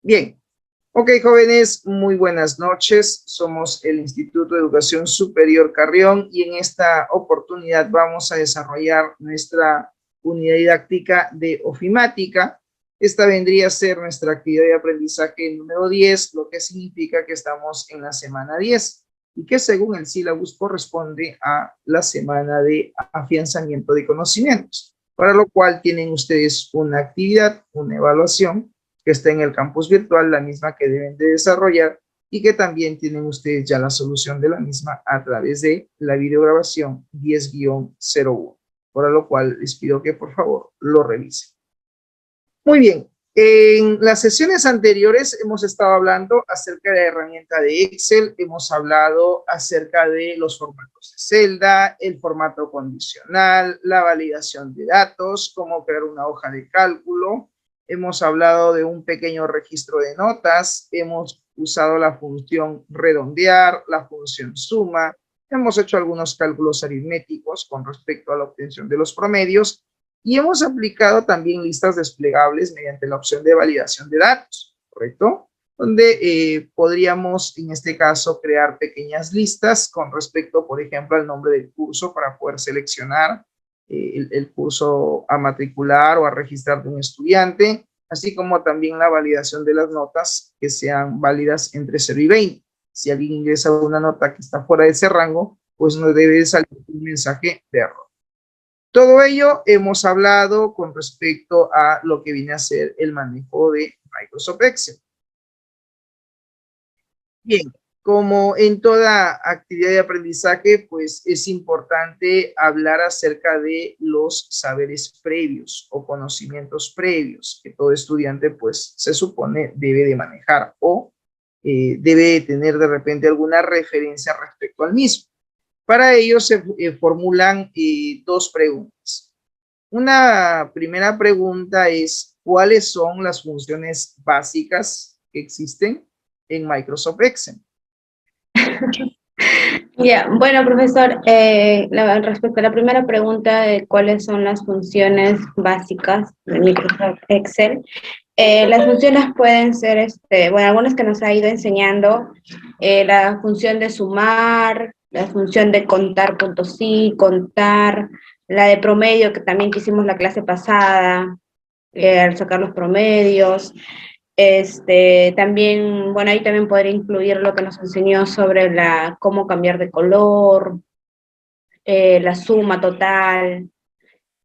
Bien. Ok, jóvenes, muy buenas noches. Somos el Instituto de Educación Superior Carrión y en esta oportunidad vamos a desarrollar nuestra unidad didáctica de ofimática. Esta vendría a ser nuestra actividad de aprendizaje número 10, lo que significa que estamos en la semana 10 y que según el sílabus corresponde a la semana de afianzamiento de conocimientos, para lo cual tienen ustedes una actividad, una evaluación, que está en el campus virtual, la misma que deben de desarrollar y que también tienen ustedes ya la solución de la misma a través de la videograbación 10-01, para lo cual les pido que por favor lo revisen. Muy bien, en las sesiones anteriores hemos estado hablando acerca de la herramienta de Excel, hemos hablado acerca de los formatos de celda, el formato condicional, la validación de datos, cómo crear una hoja de cálculo. Hemos hablado de un pequeño registro de notas, hemos usado la función redondear, la función suma, hemos hecho algunos cálculos aritméticos con respecto a la obtención de los promedios y hemos aplicado también listas desplegables mediante la opción de validación de datos, ¿correcto? Donde podríamos, en este caso, crear pequeñas listas con respecto, por ejemplo, al nombre del curso para poder seleccionar el curso a matricular o a registrar de un estudiante, así como también la validación de las notas que sean válidas entre 0 y 20. Si alguien ingresa una nota que está fuera de ese rango, pues no debe salir un mensaje de error. Todo ello hemos hablado con respecto a lo que viene a ser el manejo de Microsoft Excel. Bien, como en toda actividad de aprendizaje, pues es importante hablar acerca de los saberes previos o conocimientos previos que todo estudiante pues se supone debe de manejar o debe tener de repente alguna referencia respecto al mismo. Para ello se formulan dos preguntas. Una primera pregunta es, ¿cuáles son las funciones básicas que existen en Microsoft Excel? Ya, bueno, profesor, respecto a la primera pregunta de cuáles son las funciones básicas de Microsoft Excel, las funciones pueden ser, bueno, algunas que nos ha ido enseñando, la función de sumar, la función de contar puntos sí, contar, la de promedio, que también que hicimos la clase pasada, al sacar los promedios. También, bueno, ahí también podría incluir lo que nos enseñó sobre cómo cambiar de color, la suma total,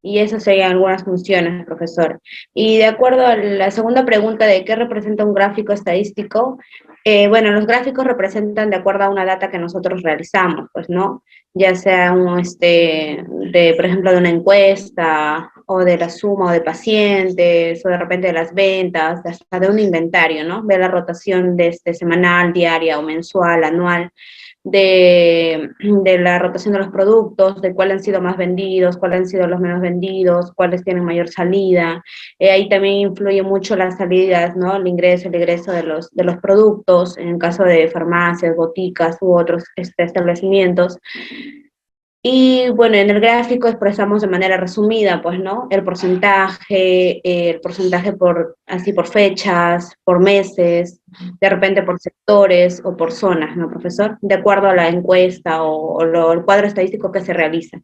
y esas serían algunas funciones, profesor. Y de acuerdo a la segunda pregunta de qué representa un gráfico estadístico, bueno, los gráficos representan de acuerdo a una data que nosotros realizamos, pues, ¿no? Ya sea por ejemplo, de una encuesta, o de la suma o de pacientes, o de repente de las ventas, hasta de un inventario, ¿no? Ver la rotación de semanal, diaria o mensual, anual, de la rotación de los productos, de cuáles han sido más vendidos, cuáles han sido los menos vendidos, cuáles tienen mayor salida. Ahí también influye mucho las salidas, ¿no? El egreso de los productos, en el caso de farmacias, boticas u otros establecimientos. Y bueno, en el gráfico expresamos de manera resumida, pues, ¿no? El porcentaje por fechas, por meses, de repente por sectores o por zonas, ¿no, profesor? De acuerdo a la encuesta el cuadro estadístico que se realiza.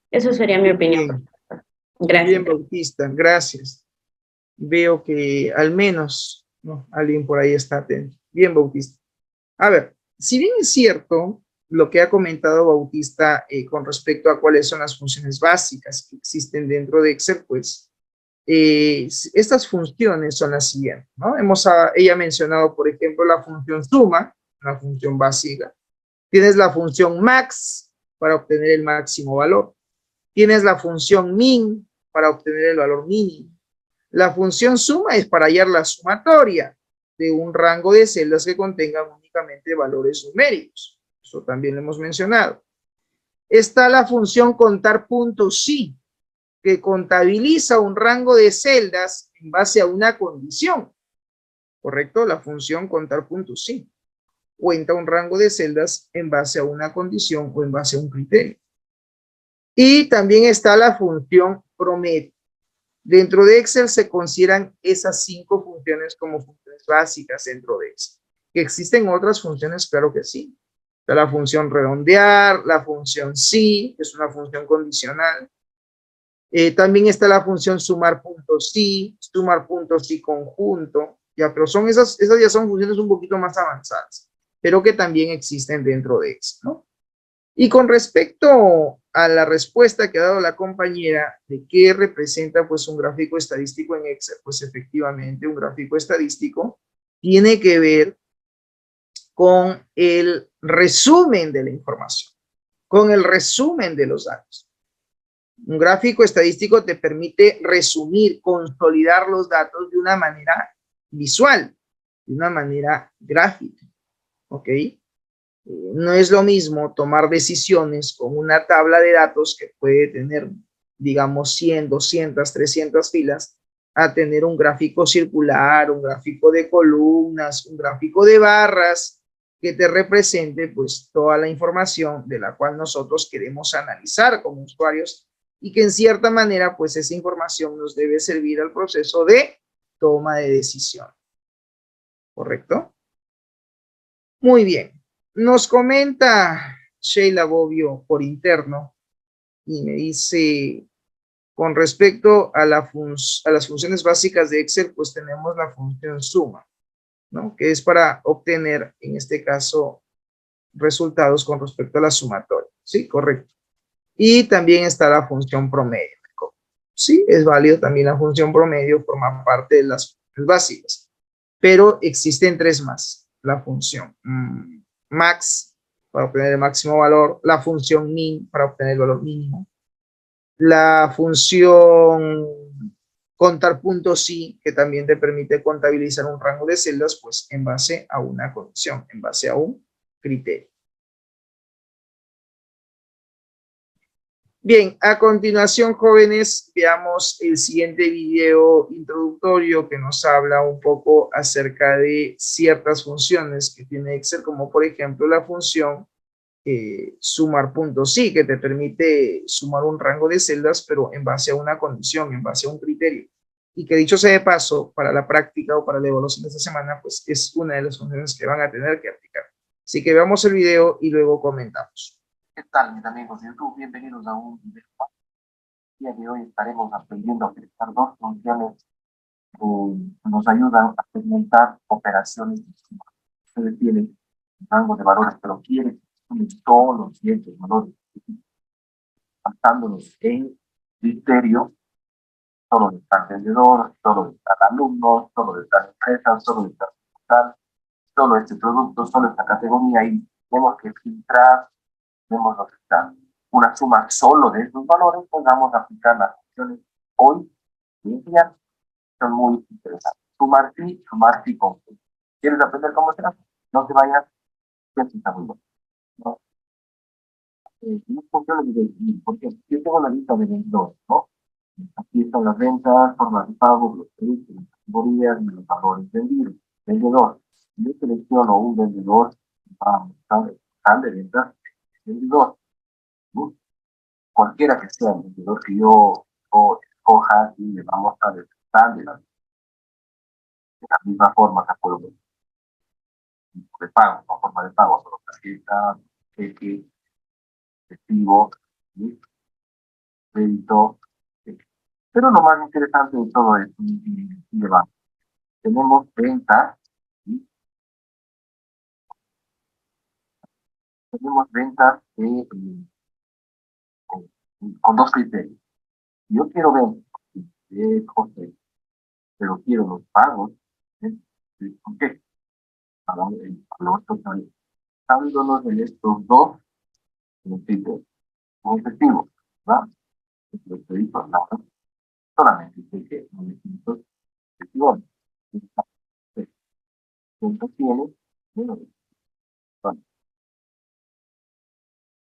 Eso sería mi opinión, Bien, profesor. Gracias. bien, Bautista, gracias. Veo que al menos, ¿no?, alguien por ahí está atento. Bien, Bautista. A ver, si bien es cierto lo que ha comentado Bautista con respecto a cuáles son las funciones básicas que existen dentro de Excel, pues estas funciones son las siguientes, ¿no? Ella ha mencionado, por ejemplo, la función suma, una función básica. Tienes la función max para obtener el máximo valor. Tienes la función min para obtener el valor mínimo. La función suma es para hallar la sumatoria de un rango de celdas que contengan únicamente valores numéricos. Eso también lo hemos mencionado. Está la función contar puntos sí, que contabiliza un rango de celdas en base a una condición. ¿Correcto? La función contar puntos sí cuenta un rango de celdas en base a una condición o en base a un criterio. Y también está la función promedio. Dentro de Excel se consideran esas 5 funciones como funciones básicas dentro de Excel. ¿Que existen otras funciones? Claro que sí. Está la función redondear, la función sí, que es una función condicional. También está la función sumar puntos sí conjunto, ya, pero esas ya son funciones un poquito más avanzadas, pero que también existen dentro de Excel, ¿no? Y con respecto a la respuesta que ha dado la compañera de qué representa pues un gráfico estadístico en Excel, pues efectivamente un gráfico estadístico tiene que ver con el resumen de la información, con el resumen de los datos. Un gráfico estadístico te permite resumir, consolidar los datos de una manera visual, de una manera gráfica, ¿ok? No es lo mismo tomar decisiones con una tabla de datos que puede tener, digamos, 100, 200, 300 filas, a tener un gráfico circular, un gráfico de columnas, un gráfico de barras, que te represente pues toda la información de la cual nosotros queremos analizar como usuarios y que en cierta manera pues esa información nos debe servir al proceso de toma de decisión. ¿Correcto? Muy bien. Nos comenta Sheila Bobbio por interno y me dice, con respecto a las funciones básicas de Excel, pues tenemos la función suma, ¿no? Que es para obtener, en este caso, resultados con respecto a la sumatoria. Sí, correcto. Y también está la función promedio. Sí, es válido también la función promedio, forma parte de las funciones básicas. Pero existen 3 más. La función max para obtener el máximo valor, la función min para obtener el valor mínimo, la función contar puntos sí, que también te permite contabilizar un rango de celdas, pues en base a una condición, en base a un criterio. Bien, a continuación, jóvenes, veamos el siguiente video introductorio que nos habla un poco acerca de ciertas funciones que tiene Excel, como por ejemplo la función sumar puntos, sí, que te permite sumar un rango de celdas, pero en base a una condición, en base a un criterio. Y que dicho sea de paso, para la práctica o para la evaluación de esta semana, pues es una de las funciones que van a tener que aplicar. Así que veamos el video y luego comentamos. ¿Qué tal, mis amigos de YouTube? Bienvenidos a un video más. El día de hoy estaremos aprendiendo a utilizar 2 funciones que nos ayudan a segmentar operaciones de suma. Ustedes tienen un rango de valores, pero quieren que sumen todos ciertos valores, basándonos en criterio, solo de tal vendedor, solo de tal alumno, solo de tal empresa, solo de tal local, solo este producto, solo esta categoría, y tenemos que filtrar, tenemos que filtrar una suma solo de estos valores, pues vamos a aplicar las funciones hoy y enseñar. Son muy interesantes. Sumar sí con sí. ¿Quieres aprender cómo se hace? No te vayas, que esto está muy bueno, ¿no? Funciones de definir, porque yo tengo la lista de vendedores, ¿no? Aquí están las ventas, formas de pago, los productos, las categorías y los valores vendidos. Vendedor. Yo selecciono un vendedor para mostrar el total de ventas del vendedor, ¿no? Cualquiera que sea el vendedor que yo escoja, y le vamos a dar el total de la misma forma que puedo ver de pago, con forma de pago, solo tarjeta, cheque, efectivo, ¿sí? Crédito. ¿Sí? Pero lo más interesante de todo esto, tenemos ventas, ¿sí? Tenemos ventas con 2 criterios. Yo quiero ver José, pero quiero los pagos, ¿sí? ¿Con qué? Para el valor total. Basándonos en estos 2 criterios, con efectivo, ¿verdad? Los créditos, nada, solamente sé que no necesito efectivo. Entonces tiene, bueno,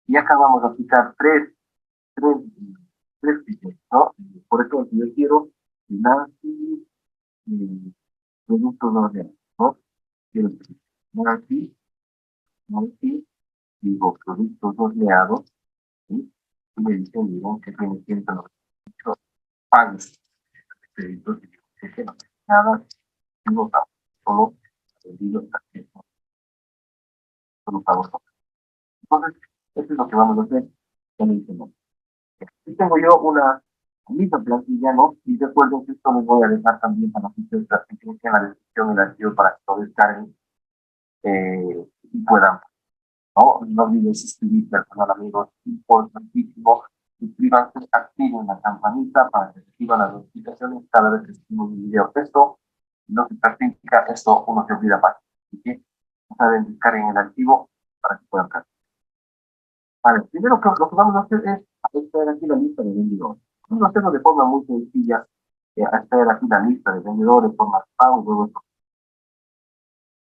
y acabamos de aplicar tres criterios, ¿no? Por eso yo quiero Nancy productos ordenados, ¿no? Quiero Nancy, digo productos horneados, ¿sí? y me dicen, digo, que tiene 198 pagos de créditos, y digo, que no tiene nada, no pago, solo vendido tarjeta, solo pago solo. Entonces, esto es lo que vamos a hacer. Ya me dicen, no. Aquí tengo yo una lista plantilla, ¿no? Y recuerden que esto les voy a dejar también para que ustedes practiquen en la descripción del archivo para que lo descarguen y puedan, ¿no? No olviden suscribirse, personal amigos, importantísimo. Suscríbanse, activen la campanita para que reciban las notificaciones cada vez que subimos un video. Esto no se practica, esto uno se olvida más. Así que, no saben, descarguen el archivo para que puedan practicar. Vale, primero lo que vamos a hacer es extraer aquí la lista de vendedores. Vamos a hacerlo de forma muy sencilla, extraer aquí la lista de vendedores, formas de pago, luego esto.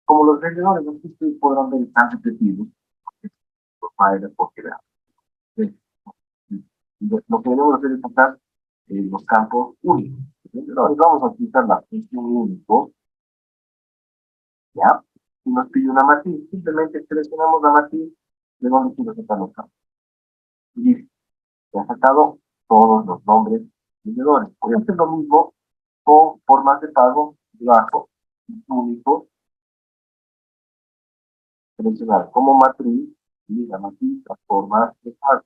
Como los vendedores, aquí ustedes podrán ver están repetidos, porque vean. Lo que debemos hacer es sacar los campos únicos. Vendedores, vamos a utilizar la función único, ¿ya? Si nos pide una matriz, simplemente seleccionamos la matriz de donde quiero sacar los campos. Y se han sacado todos los nombres vendedores. Voy a hacer lo mismo con formas de pago debajo, único, seleccionar como matriz y la matriz, las formas de pago.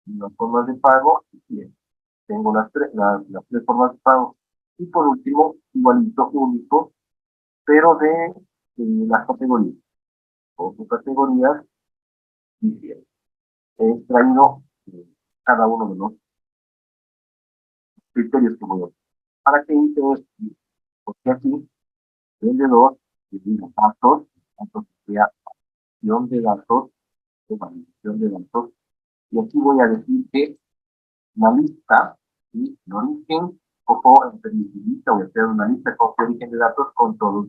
Las formas de pago, bien, tengo las tres formas de pago. Y por último, igualito único, pero de las categorías. Con sus categorías, y bien, he extraído cada uno de los criterios que voy a hacer. ¿Para qué hice esto? Porque aquí vendedor, que diga datos sería validación de datos, validación de datos, y aquí voy a decir que la lista, ¿sí? El origen, ojo, entre mi lista, voy a hacer una lista con origen de datos con todos.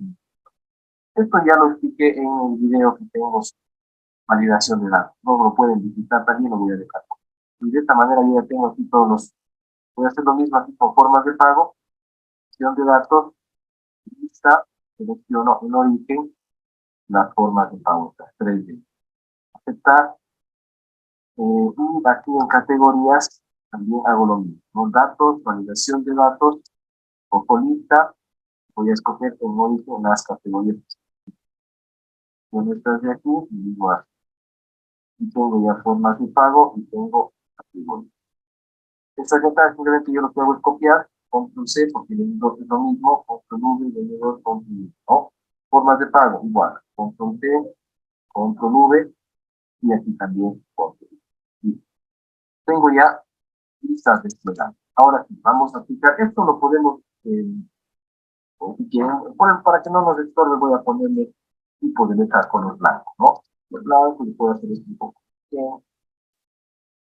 Esto ya lo expliqué en el video que tengo, validación de datos. Luego lo pueden visitar también, lo voy a dejar. Y de esta manera yo ya tengo aquí todos los, voy a hacer lo mismo aquí con formas de pago, validación de datos, lista, selecciono el origen, las formas de pago, las tres de aceptar, y aquí en categorías también hago lo mismo. Los datos, validación de datos, o lista, voy a escoger en origen las categorías. En estas de aquí, y digo así. Y tengo ya formas de pago y tengo categorías. Esta acá simplemente yo lo que hago es copiar, Control C, porque el vendedor es lo mismo, Control V, vendedor, Control V, ¿no? Formas de pago, igual, Control C, Control V, y aquí también Control V. Tengo ya listas desplegadas. Ahora sí, vamos a aplicar. Esto lo podemos, si quieren, para que no nos estorbe, voy a ponerle tipo de letra color blanco, ¿no? El blanco le puedo hacer esto un poco bien,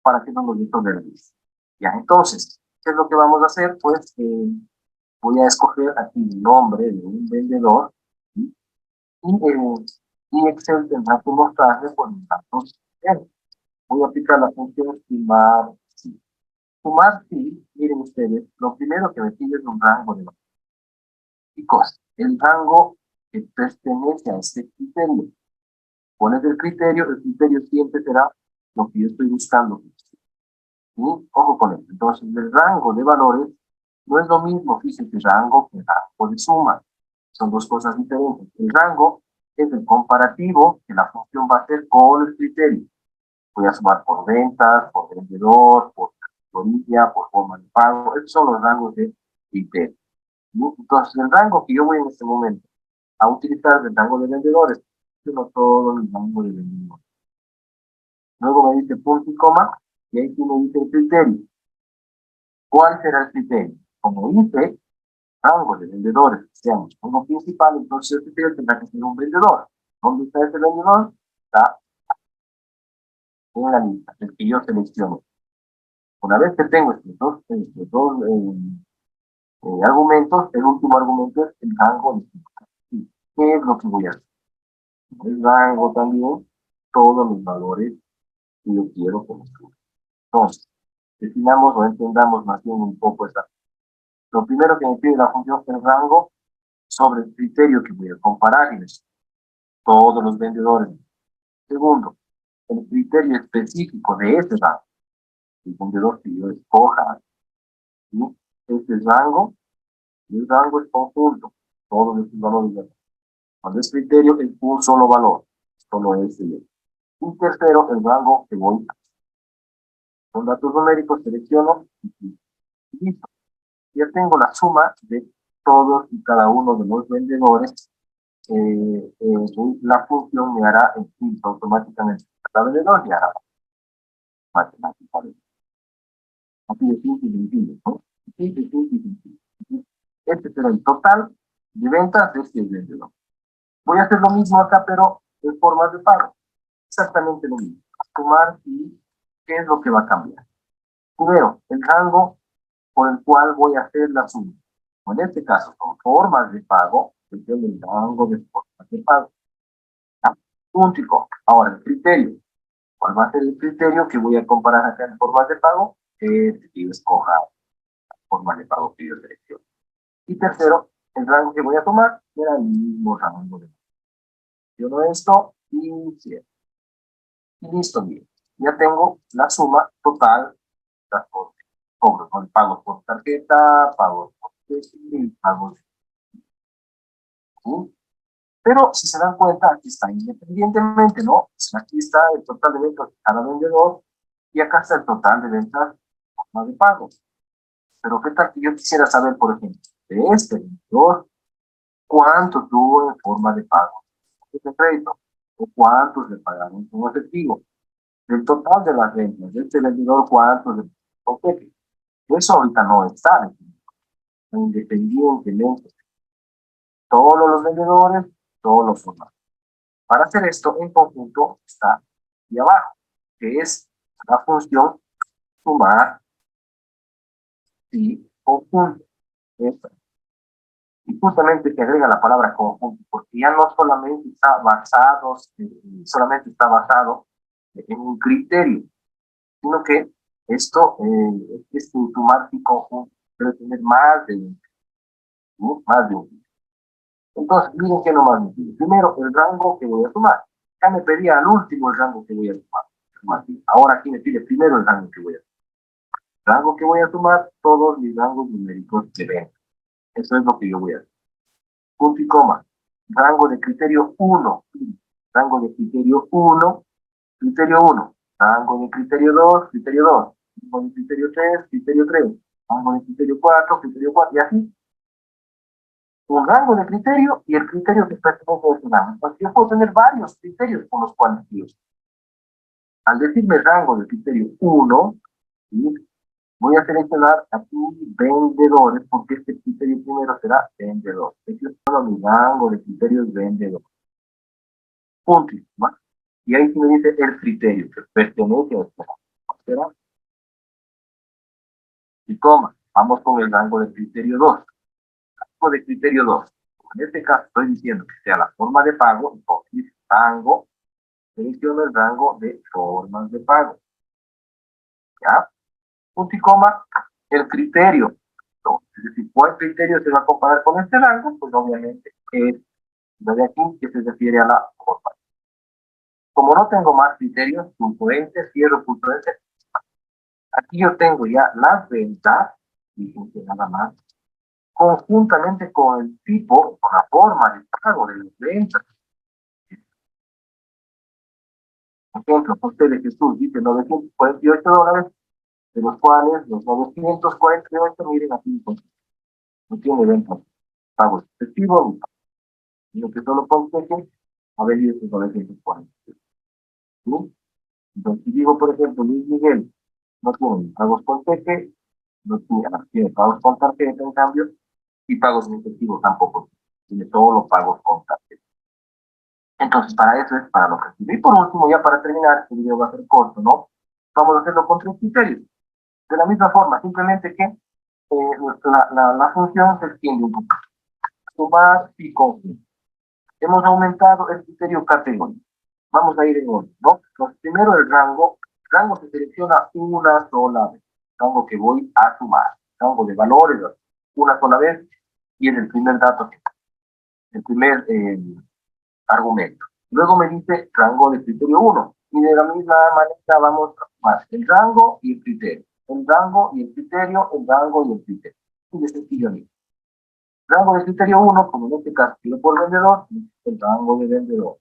para que no nos estorbe la lista. Ya, entonces, ¿qué es lo que vamos a hacer? Pues voy a escoger aquí el nombre de un vendedor, ¿sí? Y Excel tendrá que mostrarle por los datos. Voy a aplicar la función sumar. Sí. Sumar, sí, miren ustedes, lo primero que me pide es un rango de valores. Chicos, el rango que pertenece a este criterio. Pones el criterio siempre será lo que yo estoy buscando. ¿Sí? Ojo con esto. Entonces, el rango de valores no es lo mismo, fíjense, rango que rango de suma. Son dos cosas diferentes. El rango es el comparativo que la función va a hacer con el criterio. Voy a sumar por ventas, por vendedor, por categoría, por forma de pago. Esos son los rangos de criterio. Entonces, el rango que yo voy en este momento a utilizar el rango de vendedores, sino todo el rango de vendedores. Luego me dice punto y coma, y ahí sí me dice el criterio. ¿Cuál será el criterio? Como dice, rango de vendedores, seamos uno principal, entonces el criterio tendrá que ser un vendedor. ¿Dónde está ese vendedor? Está en la lista, el que yo selecciono. Una vez que tengo estos dos argumentos, el último argumento es el rango de ¿qué es lo que voy a hacer? El rango también, todos los valores que yo quiero construir. Entonces, definamos o entendamos más bien un poco esta. Lo primero que me pide la función es el rango sobre el criterio que voy a comparar y todos los vendedores. Segundo, el criterio específico de ese rango. el vendedor que yo escoja, ¿sí? Este es rango, y el rango es conjunto, todos estos valores de acá. Cuando es criterio, es un solo valor, solo este. Y tercero, el rango que voy a. Con datos numéricos selecciono y listo. Ya tengo la suma de todos y cada uno de los vendedores. La función me hará el filtro automáticamente. Cada vendedor y hará matemáticamente. Así de simple y sencillo, ¿no? Simple, simple y sencillo. Este será el total de ventas de este vendedor. Voy a hacer lo mismo acá, pero en formas de pago. Exactamente lo mismo. Sumar y ¿qué es lo que va a cambiar? Primero, el rango por el cual voy a hacer la suma. En este caso, son formas de pago, que es el rango de formas de pago. Punto. Ahora, el criterio. ¿Cuál va a ser el criterio que voy a comparar acá en formas de pago? Que yo escoja formas de pago que yo selecciono. Y tercero, el rango que voy a tomar será el mismo rango de pago. Yo esto y cierro. Y listo, bien. Ya tengo la suma total de las cobros, ¿no? Pagos por tarjeta, pagos por y pagos. ¿Sí? Pero si se dan cuenta, aquí está independientemente, ¿no? Aquí está el total de ventas de cada vendedor y acá está el total de ventas de forma de pago. Pero qué tal que yo quisiera saber, por ejemplo, de este vendedor, cuánto tuvo en forma de pago de crédito o cuántos le pagaron con efectivo. Del total de las ventas de este vendedor, cuántos le pagaron con cheque. Eso ahorita no está independientemente. Todos los vendedores, todos los formatos. Para hacer esto en conjunto está aquí abajo, que es la función sumar y conjunto. Esta. Y justamente se agrega la palabra conjunto, porque ya no solamente está basado en un criterio, sino que esto, este sumar y conjunto debe tener más de un, ¿no? Más de un. Entonces, miren qué nomás me pide. Primero, el rango que voy a sumar. Ya me pedía al último el rango que voy a sumar. Ahora aquí me pide primero el rango que voy a sumar. Rango que voy a sumar, todos mis rangos numéricos de venta. Eso es lo que yo voy a hacer. Punto y coma. Rango de criterio 1. Rango de criterio 1. Criterio 1. Rango de criterio 2. Criterio 2. Rango de criterio 3. Criterio 3. Rango de criterio 4. Criterio 4. Y así. Un rango de criterio y el criterio que pertenece a ese rango. Entonces, yo puedo tener varios criterios con los cuales yo. Al decirme rango de criterio 1, ¿sí? Voy a seleccionar aquí vendedores, porque este criterio primero será vendedor. Este es solo mi rango de criterios vendedor. Punto. ¿Va? Y ahí sí me dice el criterio que pertenece a este rango. ¿Será? Y coma. Vamos con el rango de criterio 2. Rango de criterio 2. En este caso estoy diciendo que sea la forma de pago, entonces rango, selecciono el rango de formas de pago. ¿Ya? Punto y coma, el criterio. Es decir, ¿cuál criterio se va a comparar con este rango? Pues obviamente es lo de aquí que se refiere a la forma. Como no tengo más criterios, punto enter, cierro punto enter. Aquí yo tengo ya las ventas, fíjense nada más, conjuntamente con el tipo, con la forma de pago de las ventas. Por ejemplo, José de Jesús dice $948, de los cuales los 948, miren aquí, pues, no tiene ventas, pagos efectivos, sino que solo con cheque, a ver, y estos 940. ¿Sí? Entonces, si digo, por ejemplo, Luis Miguel no tiene pagos con cheque, no tiene pagos con tarjeta, en cambio, y pagos en efectivo tampoco, tiene todos los pagos con tarjeta. Entonces, para eso es para lo que sirve. Y por último, ya para terminar, este video va a ser corto, ¿no? Vamos a hacerlo con 3 criterios. De la misma forma, simplemente que la función se extiende un poco. Sumar y conjunto. Hemos aumentado el criterio categoría. Vamos a ir en orden, ¿no? Entonces, primero el rango. Rango se selecciona una sola vez. Rango que voy a sumar. Rango de valores, una sola vez. Y es el primer dato, el primer argumento. Luego me dice rango de criterio 1. Y de la misma manera vamos más el rango y el criterio. El rango y el criterio, el rango y el criterio. Y de sencillo mismo. Rango de criterio 1, como en este caso, quiero por vendedor, el rango de vendedor.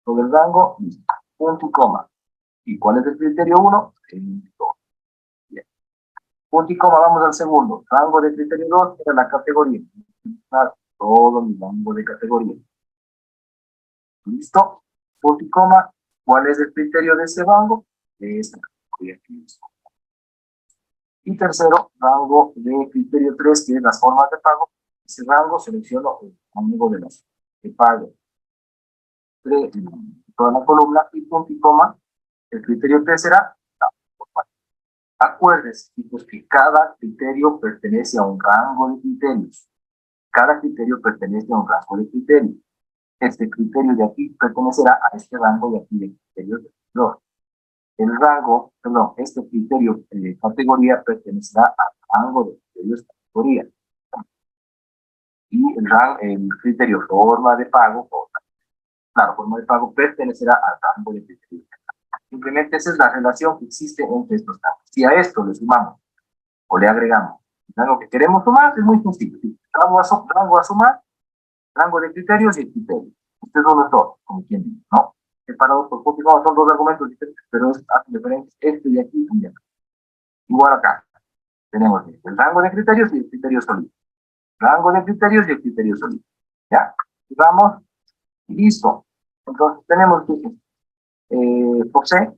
Sobre el rango, listo. Punto y coma. ¿Y cuál es el criterio 1? El 2. Bien. Punto y coma, vamos al segundo. Rango de criterio 2 era la categoría. Todo mi rango de categoría. ¿Listo? Punto y coma. ¿Cuál es el criterio de ese rango? De esta categoría. Y tercero, rango de criterio 3, que es las formas de pago. Ese rango selecciono el rango de los de pago. Toda la columna y punto y coma. El criterio 3 será la forma. Acuérdense, pues, que cada criterio pertenece a un rango de criterios. Cada criterio pertenece a un rango de criterios. Este criterio de aquí pertenecerá a este rango de aquí de criterios de valor. El rango, perdón, este criterio de categoría pertenecerá al rango de criterios de categoría. Y el criterio forma de pago, claro, forma de pago pertenecerá al rango de criterios. Simplemente esa es la relación que existe entre estos campos. Si a esto le sumamos o le agregamos algo que queremos sumar, es muy sencillo. Rango a sumar, rango de criterios y el criterio. Ustedes son los dos, como quien dice, ¿no? Separados por punto y coma, son dos argumentos diferentes, pero hacen diferentes este de aquí y de acá. Igual acá, tenemos el rango de criterios y el criterio sólido. Rango de criterios y el criterio sólido. ¿Ya? Vamos, y listo. Entonces tenemos que José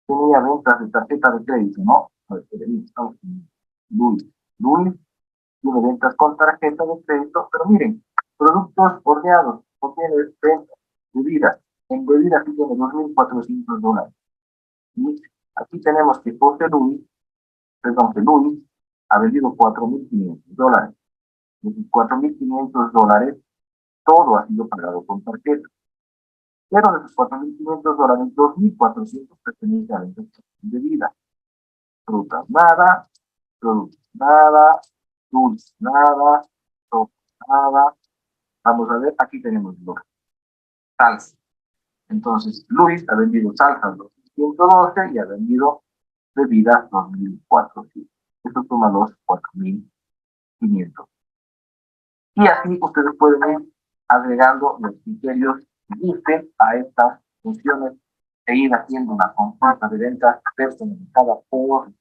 tenía ventas de tarjeta de crédito, ¿no? Luis tiene ventas con tarjeta de crédito, pero miren, productos horneados, contiene ventas, bebidas. En bebidas sí tiene $2,400. Y aquí tenemos que que Luis ha vendido $4,500. De esos $4,500, todo ha sido pagado con tarjeta. Pero de esos $4,500, 2,400 pertenecen a ventas de bebida. Frutas nada, productos nada, dulces nada, sopa nada. Vamos a ver, aquí tenemos salsa. Entonces, Luis ha vendido salsa 2,112 y ha vendido bebidas 2,400. Esto suma los 4,500. Y así ustedes pueden ir agregando los criterios que gusten a estas funciones e ir haciendo una consulta de ventas personalizada por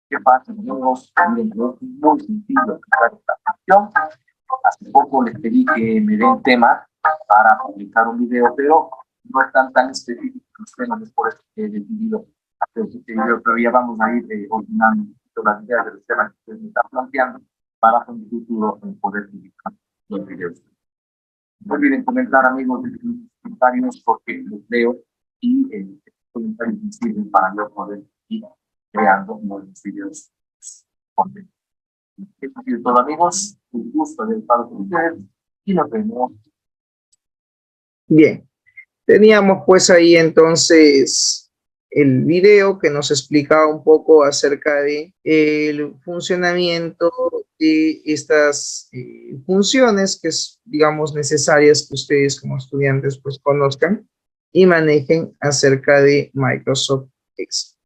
qué pasa, amigos. Miren, es muy sencillo aplicar esta función. Hace poco les pedí que me den temas para publicar un video, pero no están tan específicos los temas, es por eso que he decidido hacer este video, pero ya vamos a ir ordenando las ideas de los temas que ustedes me están planteando para en el futuro poder publicar los videos. No olviden comentar, amigos, en los comentarios porque los leo y los comentarios me sirven para yo poder ir creando nuevos videos. Esto ha sido todo, amigos. Un gusto haber estado con ustedes y nos vemos. Bien, teníamos pues ahí entonces el video que nos explicaba un poco acerca de el funcionamiento de estas funciones que es, digamos, necesarias que ustedes como estudiantes pues conozcan y manejen acerca de Microsoft Excel.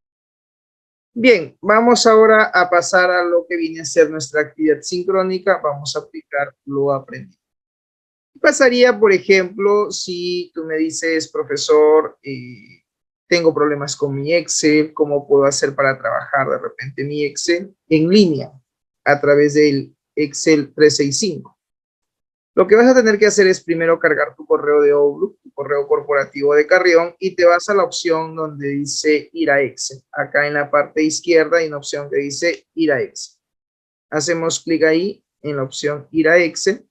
Bien, vamos ahora a pasar a lo que viene a ser nuestra actividad sincrónica. Vamos a aplicar lo aprendido. ¿Qué pasaría, por ejemplo, si tú me dices, profesor, tengo problemas con mi Excel, ¿cómo puedo hacer para trabajar de repente mi Excel en línea a través del Excel 365? Lo que vas a tener que hacer es primero cargar tu correo de Outlook, tu correo corporativo de Carrión, y te vas a la opción donde dice ir a Excel. Acá en la parte izquierda hay una opción que dice ir a Excel. Hacemos clic ahí en la opción ir a Excel.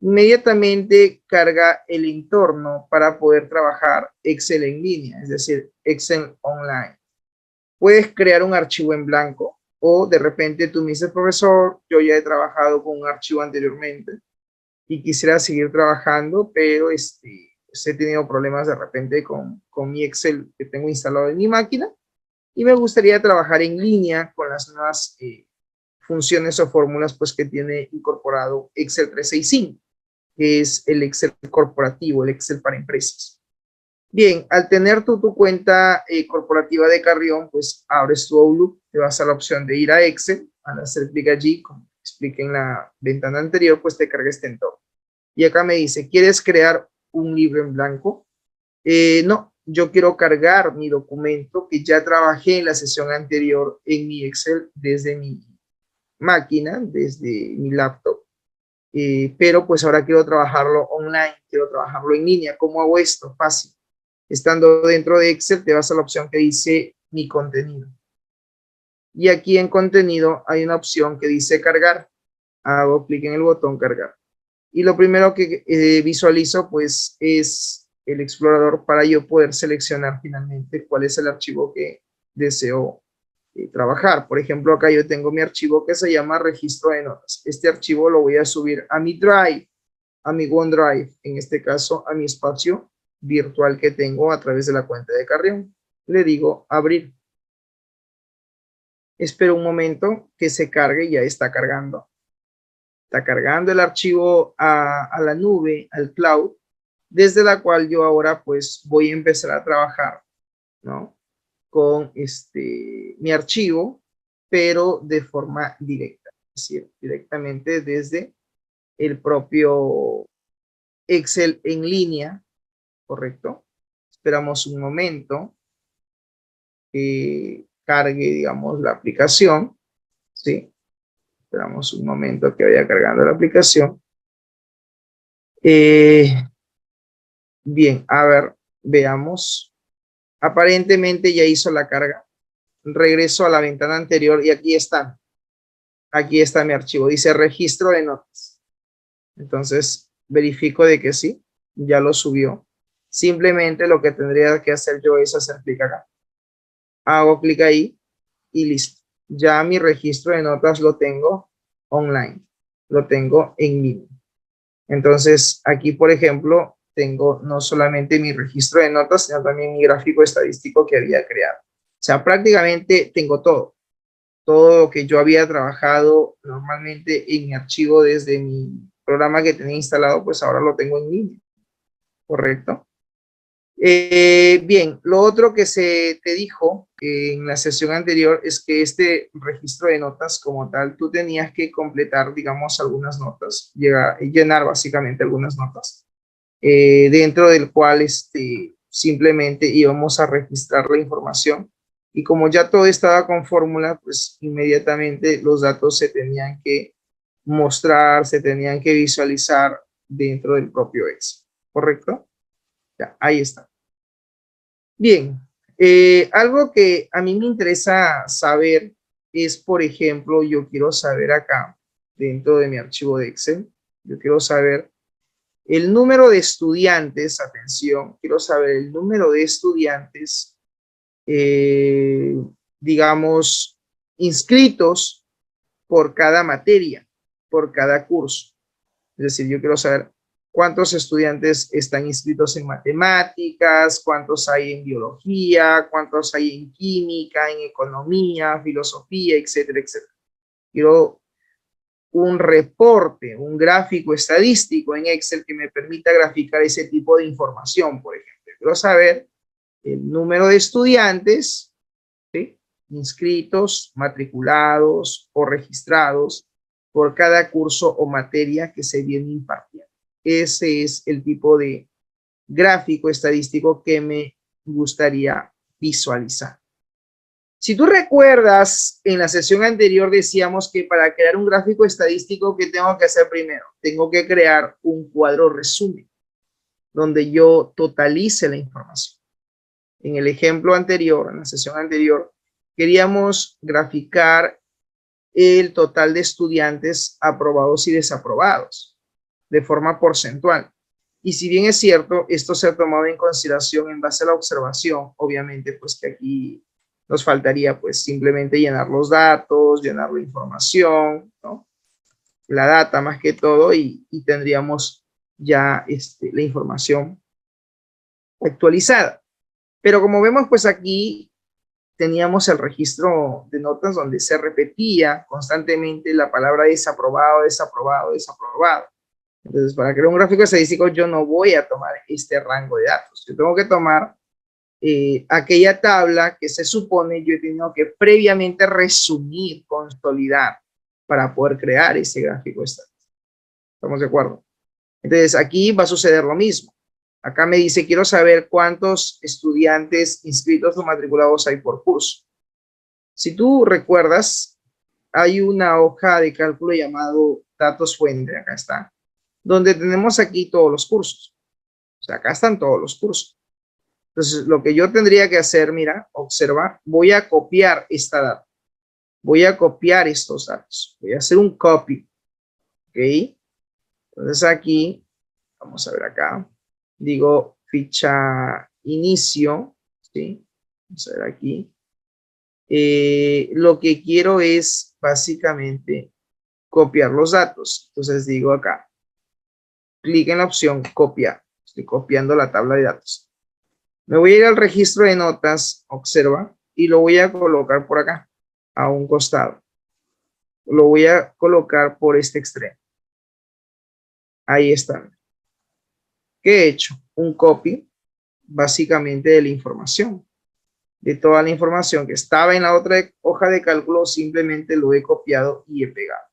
Inmediatamente carga el entorno para poder trabajar Excel en línea, es decir, Excel online. Puedes crear un archivo en blanco o de repente tú me dices, profesor, yo ya he trabajado con un archivo anteriormente y quisiera seguir trabajando, pero he tenido problemas de repente con mi Excel que tengo instalado en mi máquina y me gustaría trabajar en línea con las nuevas funciones o fórmulas pues, que tiene incorporado Excel 365, que es el Excel corporativo, el Excel para empresas. Bien, al tener tú tu cuenta corporativa de Carrión, pues abres tu Outlook, te vas a la opción de ir a Excel, al hacer clic allí, como expliqué en la ventana anterior, pues te carga este entorno. Y acá me dice, ¿quieres crear un libro en blanco? No, yo quiero cargar mi documento que ya trabajé en la sesión anterior en mi Excel desde mi máquina, desde mi laptop. Pero pues ahora quiero trabajarlo online, quiero trabajarlo en línea. ¿Cómo hago esto? Fácil. Estando dentro de Excel, te vas a la opción que dice mi contenido. Y aquí en contenido hay una opción que dice cargar. Hago clic en el botón cargar. Y lo primero que visualizo pues es el explorador para yo poder seleccionar finalmente cuál es el archivo que deseo trabajar. Por ejemplo, acá yo tengo mi archivo que se llama registro de notas. Este archivo lo voy a subir a mi Drive, a mi OneDrive, en este caso a mi espacio virtual que tengo a través de la cuenta de Carrión. Le digo abrir. Espero un momento que se cargue, ya está cargando. Está cargando el archivo a la nube, al cloud, desde la cual yo ahora pues voy a empezar a trabajar, ¿no? Con mi archivo, pero de forma directa, es decir, directamente desde el propio Excel en línea, ¿correcto? Esperamos un momento que cargue, digamos, la aplicación, ¿sí? Esperamos un momento que vaya cargando la aplicación. Bien, a ver, veamos. Aparentemente ya hizo la carga. Regreso a la ventana anterior y aquí está. Aquí está mi archivo. Dice registro de notas. Entonces, verifico de que sí, ya lo subió. Simplemente lo que tendría que hacer yo es hacer clic acá. Hago clic ahí y listo. Ya mi registro de notas lo tengo online. Lo tengo en línea. Entonces, aquí, por ejemplo, tengo no solamente mi registro de notas, sino también mi gráfico estadístico que había creado. O sea, prácticamente tengo todo. Todo lo que yo había trabajado normalmente en mi archivo desde mi programa que tenía instalado, pues ahora lo tengo en línea. ¿Correcto? Bien, lo otro que se te dijo en la sesión anterior es que este registro de notas como tal, tú tenías que completar, digamos, algunas notas, llenar básicamente algunas notas, dentro del cual simplemente íbamos a registrar la información. Y como ya todo estaba con fórmula, pues inmediatamente los datos se tenían que mostrar, se tenían que visualizar dentro del propio Excel, ¿correcto? Ya, ahí está. Bien, algo que a mí me interesa saber es, por ejemplo, yo quiero saber acá, dentro de mi archivo de Excel, yo quiero saber el número de estudiantes, atención, quiero saber el número de estudiantes, digamos, inscritos por cada materia, por cada curso. Es decir, yo quiero saber cuántos estudiantes están inscritos en matemáticas, cuántos hay en biología, cuántos hay en química, en economía, filosofía, etcétera, etcétera. Quiero un reporte, un gráfico estadístico en Excel que me permita graficar ese tipo de información, por ejemplo. Quiero saber el número de estudiantes, ¿sí?, inscritos, matriculados o registrados por cada curso o materia que se viene impartiendo. Ese es el tipo de gráfico estadístico que me gustaría visualizar. Si tú recuerdas, en la sesión anterior decíamos que para crear un gráfico estadístico, ¿qué tengo que hacer primero? Tengo que crear un cuadro resumen, donde yo totalice la información. En el ejemplo anterior, en la sesión anterior, queríamos graficar el total de estudiantes aprobados y desaprobados de forma porcentual. Y si bien es cierto, esto se ha tomado en consideración en base a la observación, obviamente pues que aquí nos faltaría pues simplemente llenar los datos, llenar la información, ¿no?, la data más que todo, y tendríamos ya la información actualizada. Pero como vemos pues aquí teníamos el registro de notas donde se repetía constantemente la palabra desaprobado, desaprobado, desaprobado. Entonces, para crear un gráfico estadístico, yo no voy a tomar este rango de datos. Yo tengo que tomar aquella tabla que se supone yo he tenido que previamente resumir, consolidar, para poder crear ese gráfico estadístico. ¿Estamos de acuerdo? Entonces, aquí va a suceder lo mismo. Acá me dice, quiero saber cuántos estudiantes inscritos o matriculados hay por curso. Si tú recuerdas, hay una hoja de cálculo llamado datos fuente, acá está, donde tenemos aquí todos los cursos. O sea, acá están todos los cursos. Entonces, lo que yo tendría que hacer, mira, observa, voy a copiar esta data. Voy a copiar estos datos. Voy a hacer un copy. ¿Ok? Entonces, aquí, vamos a ver acá. Digo, ficha inicio. ¿Sí? Vamos a ver aquí. Lo que quiero es, básicamente, copiar los datos. Entonces, digo acá. Clic en la opción copiar. Estoy copiando la tabla de datos. Me voy a ir al registro de notas, observa, y lo voy a colocar por acá, a un costado. Lo voy a colocar por este extremo. Ahí está. ¿Qué he hecho? Un copy, básicamente, de la información. De toda la información que estaba en la otra hoja de cálculo, simplemente lo he copiado y he pegado.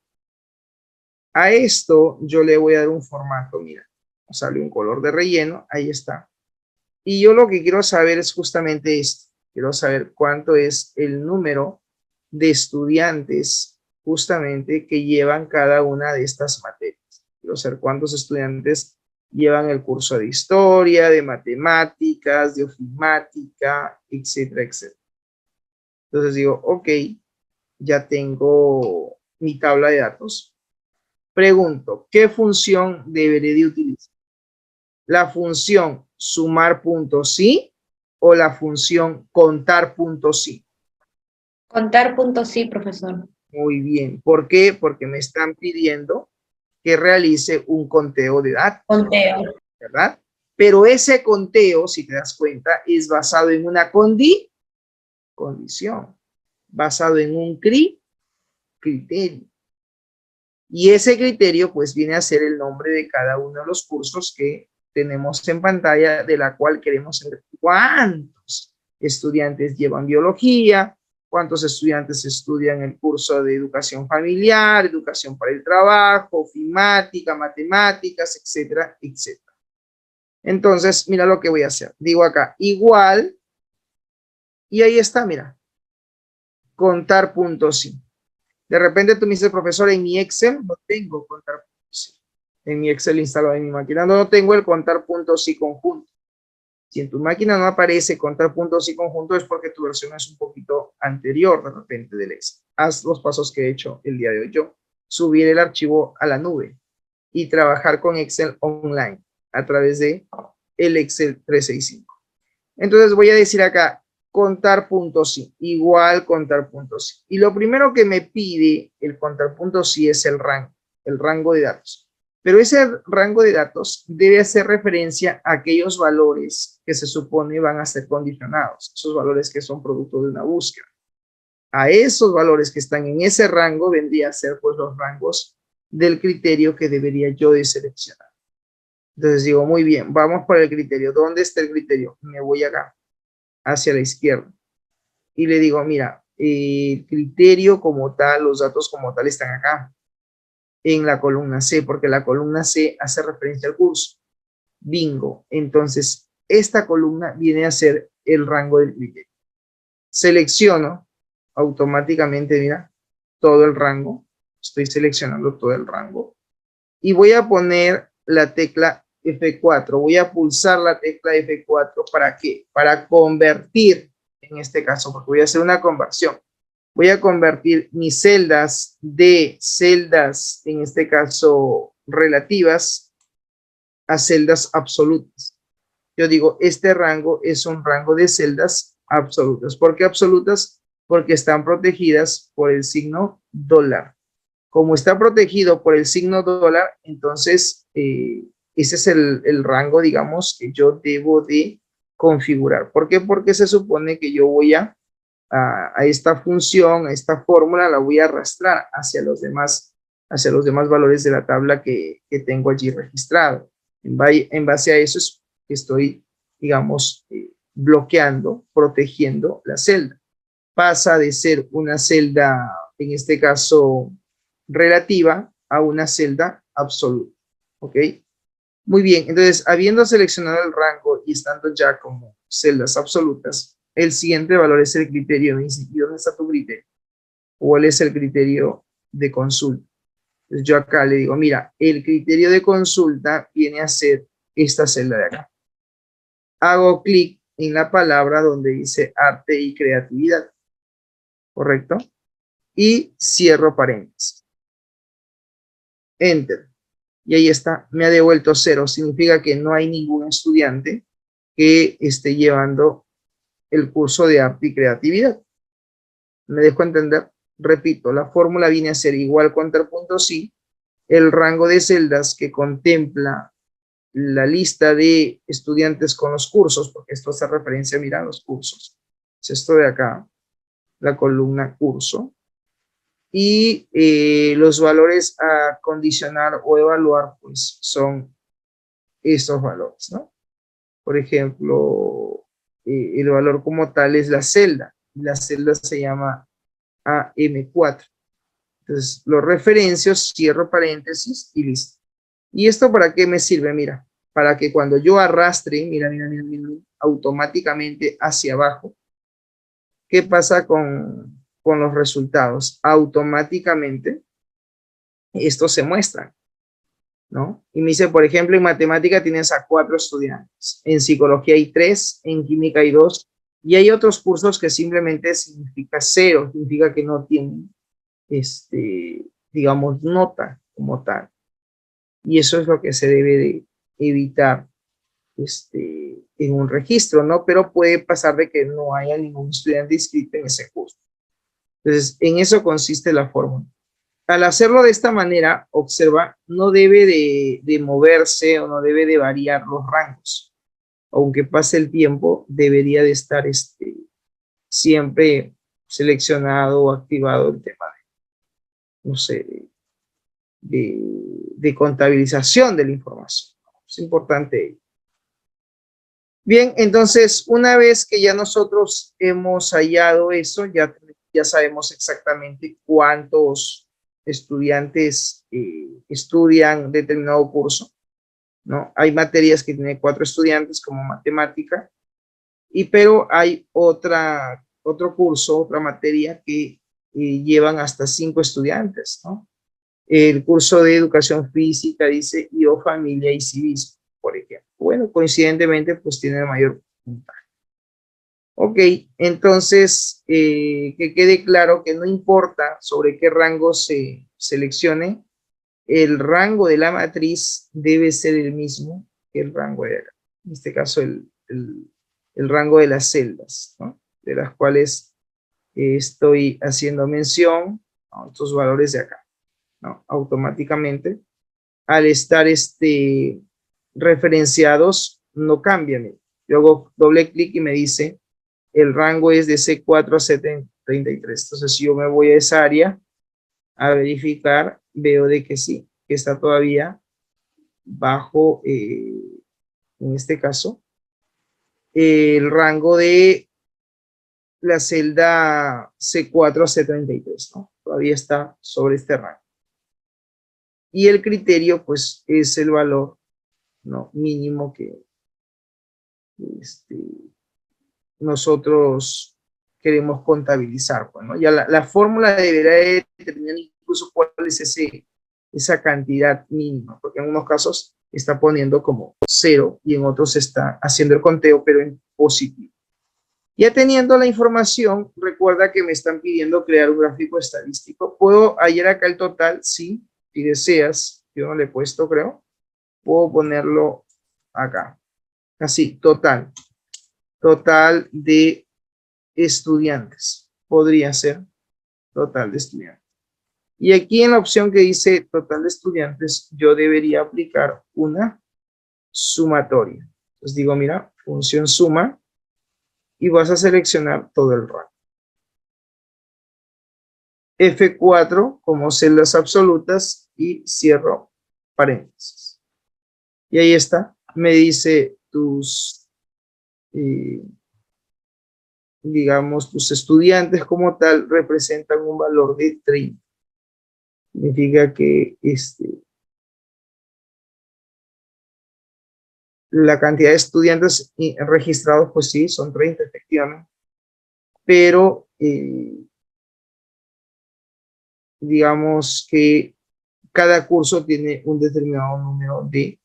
A esto yo le voy a dar un formato, mira. Sale un color de relleno, ahí está. Y yo lo que quiero saber es justamente esto. Quiero saber cuánto es el número de estudiantes justamente que llevan cada una de estas materias. Quiero saber cuántos estudiantes llevan el curso de historia, de matemáticas, de ofimática, etcétera, etcétera. Entonces digo, ok, ya tengo mi tabla de datos. Pregunto, ¿qué función deberé de utilizar? ¿La función sumar puntos sí o la función contar puntos sí? Contar puntos sí, profesor. Muy bien. ¿Por qué? Porque me están pidiendo que realice un conteo de datos. Conteo. ¿Verdad? Pero ese conteo, si te das cuenta, es basado en una condición, basado en un criterio. Y ese criterio, pues, viene a ser el nombre de cada uno de los cursos que tenemos en pantalla, de la cual queremos saber cuántos estudiantes llevan biología, cuántos estudiantes estudian el curso de educación familiar, educación para el trabajo, ofimática, matemáticas, etcétera, etcétera. Entonces, mira lo que voy a hacer. Digo acá, igual, y ahí está, mira, contar puntos sí. De repente tú me dices, profesor, en mi Excel no tengo contar puntos sí. En mi Excel instalado en mi máquina no tengo el contar puntos sí conjunto. Si en tu máquina no aparece contar puntos sí conjunto, es porque tu versión es un poquito anterior de repente del Excel. Haz los pasos que he hecho el día de hoy yo. Subir el archivo a la nube y trabajar con Excel online a través de el Excel 365. Entonces voy a decir acá, contar puntos sí, igual contar puntos sí. Y lo primero que me pide el contar puntos sí es el rango de datos. Pero ese rango de datos debe hacer referencia a aquellos valores que se supone van a ser condicionados, esos valores que son producto de una búsqueda. A esos valores que están en ese rango vendría a ser pues los rangos del criterio que debería yo de seleccionar. Entonces digo, muy bien, vamos por el criterio. ¿Dónde está el criterio? Me voy acá, hacia la izquierda. Y le digo, mira, el criterio como tal, los datos como tal están acá, en la columna C, porque la columna C hace referencia al curso. Bingo. Entonces, esta columna viene a ser el rango del criterio. Selecciono automáticamente, mira, todo el rango. Estoy seleccionando todo el rango. Y voy a poner la tecla F4. Voy a pulsar la tecla F4. ¿Para qué? Para convertir, en este caso, porque voy a hacer una conversión. Voy a convertir mis celdas de celdas, en este caso, relativas, a celdas absolutas. Yo digo, este rango es un rango de celdas absolutas. ¿Por qué absolutas? Porque están protegidas por el signo dólar. Como está protegido por el signo dólar, entonces ese es el rango, digamos, que yo debo de configurar. ¿Por qué? Porque se supone que yo voy a esta función, a esta fórmula, la voy a arrastrar hacia los demás hacia los demás valores de la tabla que tengo allí registrado. En base a eso es que estoy, digamos, bloqueando, protegiendo la celda. Pasa de ser una celda, en este caso, relativa a una celda absoluta. ¿Ok? Muy bien, entonces, habiendo seleccionado el rango y estando ya como celdas absolutas, el siguiente valor es el criterio. ¿Y dónde está tu criterio? ¿Cuál es el criterio de consulta? Entonces, yo acá le digo, mira, el criterio de consulta viene a ser esta celda de acá. Hago clic en la palabra donde dice arte y creatividad. ¿Correcto? Y cierro paréntesis. Enter. Y ahí está, me ha devuelto 0. Significa que no hay ningún estudiante que esté llevando el curso de arte y creatividad. ¿Me dejo entender? Repito, la fórmula viene a ser igual contra el punto sí, el rango de celdas que contempla la lista de estudiantes con los cursos, porque esto hace referencia, mira, a los cursos. Es esto de acá, la columna curso. Y los valores a condicionar o evaluar, pues, son estos valores, ¿no? Por ejemplo, el valor como tal es la celda. La celda se llama AM4. Entonces, lo referencio, cierro paréntesis y listo. ¿Y esto para qué me sirve? Mira, para que cuando yo arrastre, mira, automáticamente hacia abajo, ¿qué pasa con los resultados? Automáticamente estos se muestran, ¿no? Y me dice, por ejemplo, en matemática tienes a 4 estudiantes, en psicología hay 3, en química hay 2, y hay otros cursos que simplemente significa 0, significa que no tienen, digamos, nota como tal. Y eso es lo que se debe de evitar en un registro, ¿no? Pero puede pasar de que no haya ningún estudiante inscrito en ese curso. Entonces, en eso consiste la fórmula. Al hacerlo de esta manera, observa, no debe de moverse o no debe de variar los rangos. Aunque pase el tiempo, debería de estar siempre seleccionado o activado el tema de, no sé, de contabilización de la información. Es importante. Bien, entonces, una vez que ya nosotros hemos hallado eso, ya sabemos exactamente cuántos estudiantes estudian determinado curso, ¿no? Hay materias que tienen 4 estudiantes como matemática, pero hay otro curso, otra materia que llevan hasta 5 estudiantes, ¿no? El curso de educación física dice yo, familia y civismo, por ejemplo. Bueno, coincidentemente, pues tiene mayor puntaje. Ok, entonces, que quede claro que no importa sobre qué rango se seleccione, el rango de la matriz debe ser el mismo que el rango de acá. En este caso, el rango de las celdas, ¿no? De las cuales estoy haciendo mención a estos valores de acá, ¿no? Automáticamente, al estar referenciados, no cambian. Yo hago doble clic y me dice el rango es de C4 a C33. Entonces, si yo me voy a esa área a verificar, veo de que sí, que está todavía bajo, en este caso, el rango de la celda C4 a C33, ¿no? Todavía está sobre este rango. Y el criterio, pues, es el valor, ¿no?, mínimo que nosotros queremos contabilizar. Bueno, ya la fórmula deberá determinar incluso cuál es esa cantidad mínima, porque en unos casos está poniendo como 0 y en otros está haciendo el conteo, pero en positivo. Ya teniendo la información, recuerda que me están pidiendo crear un gráfico estadístico. ¿Puedo hallar acá el total? Sí, si deseas. Yo no le he puesto, creo. Puedo ponerlo acá. Así, total. Total de estudiantes. Podría ser total de estudiantes. Y aquí en la opción que dice total de estudiantes, yo debería aplicar una sumatoria. Entonces digo, mira, función suma, y vas a seleccionar todo el rango. F4 como celdas absolutas y cierro paréntesis. Y ahí está. Me dice tus, digamos, tus estudiantes como tal representan un valor de 30. Significa que la cantidad de estudiantes registrados, pues sí, son 30 efectivamente. Pero digamos que cada curso tiene un determinado número de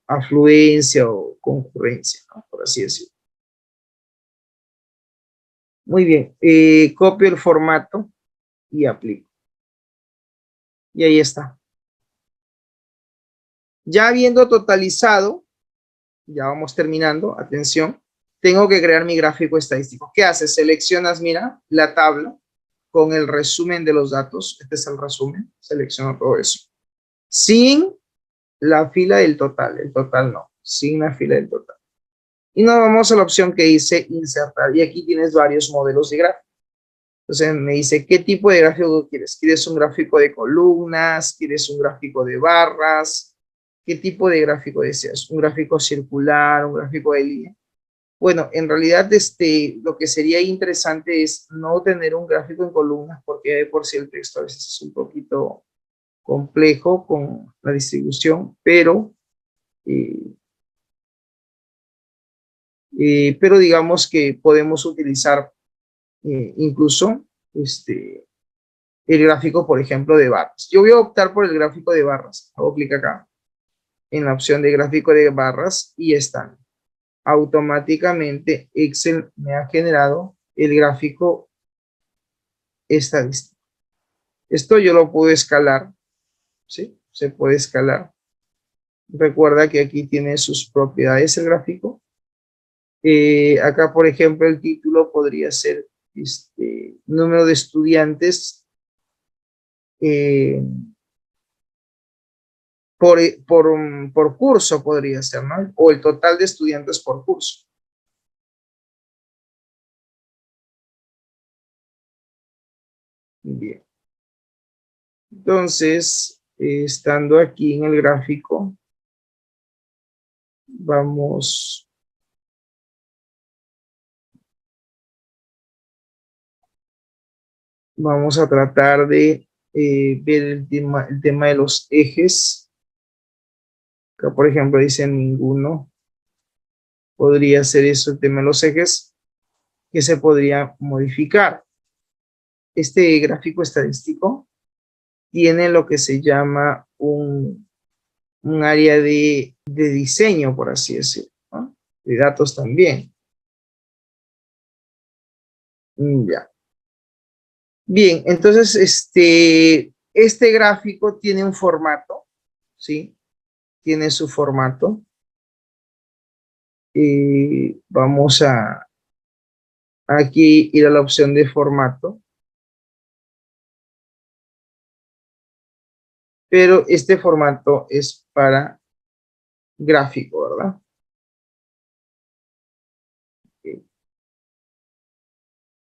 afluencia o concurrencia, ¿no? Por así decirlo. Muy bien, copio el formato y aplico. Y ahí está. Ya habiendo totalizado, ya vamos terminando, atención, tengo que crear mi gráfico estadístico. ¿Qué haces? Seleccionas, mira, la tabla con el resumen de los datos. Este es el resumen, selecciono todo eso. Sin la fila del total, el total no, sin la fila del total. Y nos vamos a la opción que dice insertar, y aquí tienes varios modelos de gráfico. Entonces me dice, ¿qué tipo de gráfico quieres? ¿Quieres un gráfico de columnas? ¿Quieres un gráfico de barras? ¿Qué tipo de gráfico deseas? ¿Un gráfico circular? ¿Un gráfico de línea? Bueno, en realidad lo que sería interesante es no tener un gráfico en columnas, porque de por sí el texto a veces es un poquito complejo con la distribución, pero digamos que podemos utilizar incluso el gráfico, por ejemplo, de barras. Yo voy a optar por el gráfico de barras. Hago clic acá en la opción de gráfico de barras y están. Automáticamente Excel me ha generado el gráfico estadístico. Esto yo lo puedo escalar, ¿sí? Se puede escalar. Recuerda que aquí tiene sus propiedades el gráfico. Acá, por ejemplo, el título podría ser número de estudiantes por curso podría ser, ¿no? O el total de estudiantes por curso. Bien. Entonces, estando aquí en el gráfico, vamos a tratar de ver el tema de los ejes. Acá, por ejemplo, dice ninguno. Podría ser eso el tema de los ejes, que se podría modificar. Este gráfico estadístico tiene lo que se llama un área de diseño, por así decirlo, ¿no? De datos también. Ya. Bien, entonces este gráfico tiene un formato, ¿sí? Tiene su formato. Vamos a aquí ir a la opción de formato. Pero este formato es para gráfico, ¿verdad?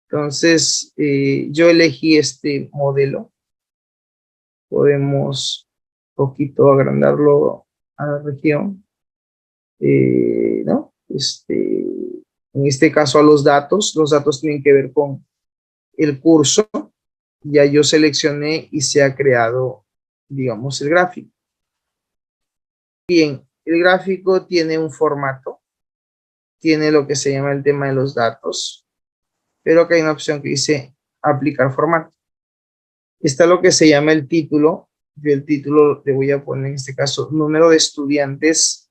Entonces, yo elegí este modelo. Podemos un poquito agrandarlo a la región, ¿no? En este caso a los datos tienen que ver con el curso. Ya yo seleccioné y se ha creado, digamos, el gráfico. Bien, el gráfico tiene un formato, tiene lo que se llama el tema de los datos, pero acá hay una opción que dice aplicar formato. Está lo que se llama el título. Yo el título le voy a poner en este caso número de estudiantes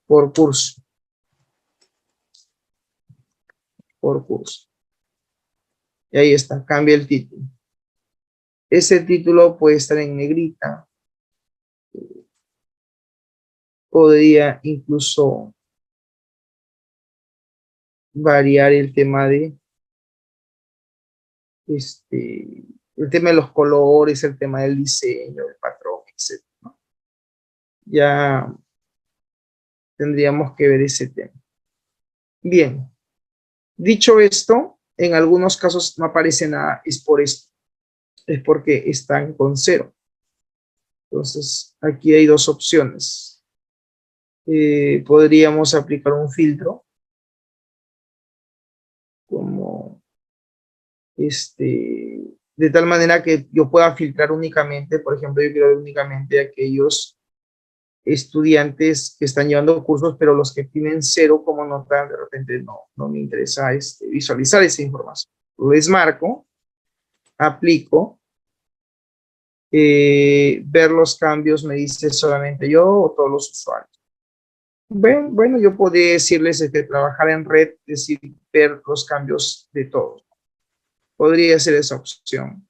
por curso. Por curso. Y ahí está, cambia el título. Ese título puede estar en negrita. Podría incluso variar el tema de el tema de los colores, el tema del diseño, el patrón, etc. ¿no? Ya tendríamos que ver ese tema. Bien, dicho esto, en algunos casos no aparece nada, es por esto, es porque están con 0. Entonces, aquí hay dos opciones. Podríamos aplicar un filtro, como de tal manera que yo pueda filtrar únicamente, por ejemplo, yo quiero ver únicamente aquellos estudiantes que están llevando cursos, pero los que tienen 0 como nota, de repente no me interesa visualizar esa información. Lo desmarco, aplico, ver los cambios me dice solamente yo o todos los usuarios. Bueno, yo podría decirles que trabajar en red, es decir, ver los cambios de todos. Podría ser esa opción.